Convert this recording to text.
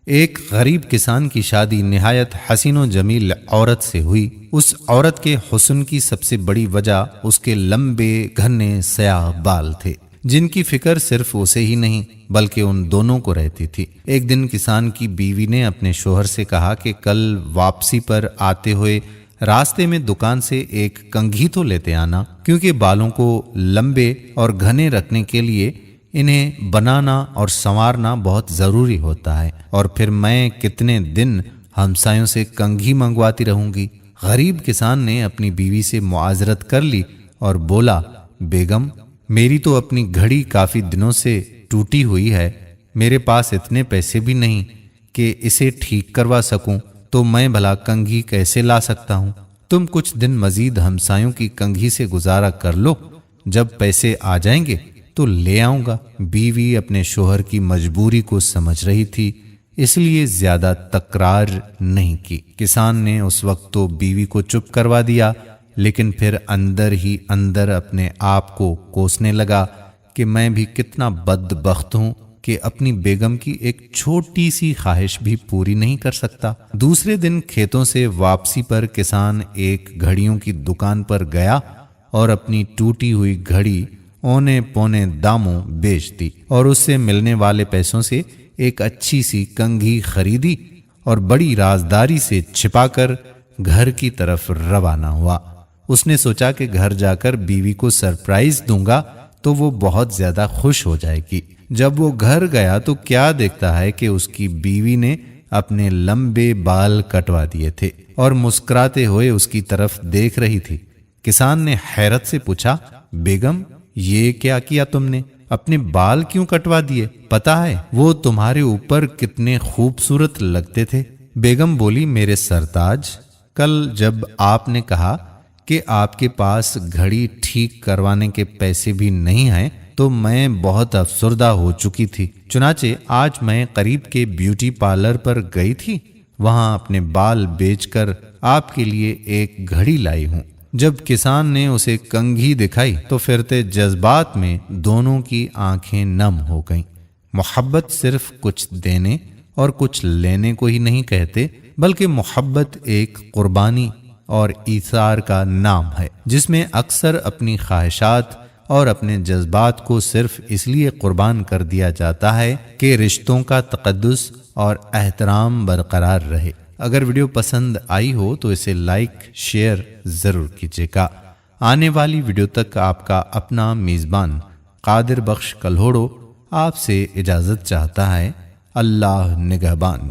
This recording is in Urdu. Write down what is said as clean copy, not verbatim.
ایک غریب کسان کی شادی نہایت حسین و جمیل عورت سے ہوئی۔ اس عورت کے حسن کی سب سے بڑی وجہ اس کے لمبے گھنے سیاہ بال تھے، جن کی فکر صرف اسے ہی نہیں بلکہ ان دونوں کو رہتی تھی۔ ایک دن کسان کی بیوی نے اپنے شوہر سے کہا کہ کل واپسی پر آتے ہوئے راستے میں دکان سے ایک کنگھی تو لیتے آنا، کیونکہ بالوں کو لمبے اور گھنے رکھنے کے لیے انہیں بنانا اور سنوارنا بہت ضروری ہوتا ہے، اور پھر میں کتنے دن ہمسایوں سے کنگھی منگواتی رہوں گی۔ غریب کسان نے اپنی بیوی سے معاذرت کر لی اور بولا، بیگم میری تو اپنی گھڑی کافی دنوں سے ٹوٹی ہوئی ہے، میرے پاس اتنے پیسے بھی نہیں کہ اسے ٹھیک کروا سکوں، تو میں بھلا کنگھی کیسے لا سکتا ہوں؟ تم کچھ دن مزید ہمسایوں کی کنگھی سے گزارا کر لو، جب پیسے آ جائیں گے تو لے آؤں گا۔ بیوی اپنے شوہر کی مجبوری کو سمجھ رہی تھی، اس لیے زیادہ تکرار نہیں کی۔ کسان نے اس وقت تو بیوی کو چپ کروا دیا، لیکن پھر اندر ہی اندر اپنے آپ کو کوسنے لگا کہ میں بھی کتنا بدبخت ہوں کہ اپنی بیگم کی ایک چھوٹی سی خواہش بھی پوری نہیں کر سکتا۔ دوسرے دن کھیتوں سے واپسی پر کسان ایک گھڑیوں کی دکان پر گیا اور اپنی ٹوٹی ہوئی گھڑی اونے پونے داموں بیچ دی، اور اس سے ملنے والے پیسوں سے ایک اچھی سی کنگھی خریدی اور بڑی رازداری سے چھپا کر گھر کی طرف روانہ ہوا۔ اس نے سوچا کہ گھر جا کر بیوی کو سرپرائز دوں گا تو وہ بہت زیادہ خوش ہو جائے گی۔ جب وہ گھر گیا تو کیا دیکھتا ہے کہ اس کی بیوی نے اپنے لمبے بال کٹوا دیے تھے اور مسکراتے ہوئے اس کی طرف دیکھ رہی تھی۔ کسان نے حیرت سے پوچھا، بیگم یہ کیا کیا تم نے؟ اپنے بال کیوں کٹوا دیے؟ پتا ہے وہ تمہارے اوپر کتنے خوبصورت لگتے تھے۔ بیگم بولی، میرے سرتاج، کل جب آپ نے کہا کہ آپ کے پاس گھڑی ٹھیک کروانے کے پیسے بھی نہیں ہیں تو میں بہت افسردہ ہو چکی تھی، چنانچہ آج میں قریب کے بیوٹی پارلر پر گئی تھی، وہاں اپنے بال بیچ کر آپ کے لیے ایک گھڑی لائی ہوں۔ جب کسان نے اسے کنگھی دکھائی تو پھرتے جذبات میں دونوں کی آنکھیں نم ہو گئیں۔ محبت صرف کچھ دینے اور کچھ لینے کو ہی نہیں کہتے، بلکہ محبت ایک قربانی اور ایثار کا نام ہے، جس میں اکثر اپنی خواہشات اور اپنے جذبات کو صرف اس لیے قربان کر دیا جاتا ہے کہ رشتوں کا تقدس اور احترام برقرار رہے۔ اگر ویڈیو پسند آئی ہو تو اسے لائک شیئر ضرور کیجیے گا۔ آنے والی ویڈیو تک آپ کا اپنا میزبان قادر بخش کلہوڑو آپ سے اجازت چاہتا ہے۔ اللہ نگہبان۔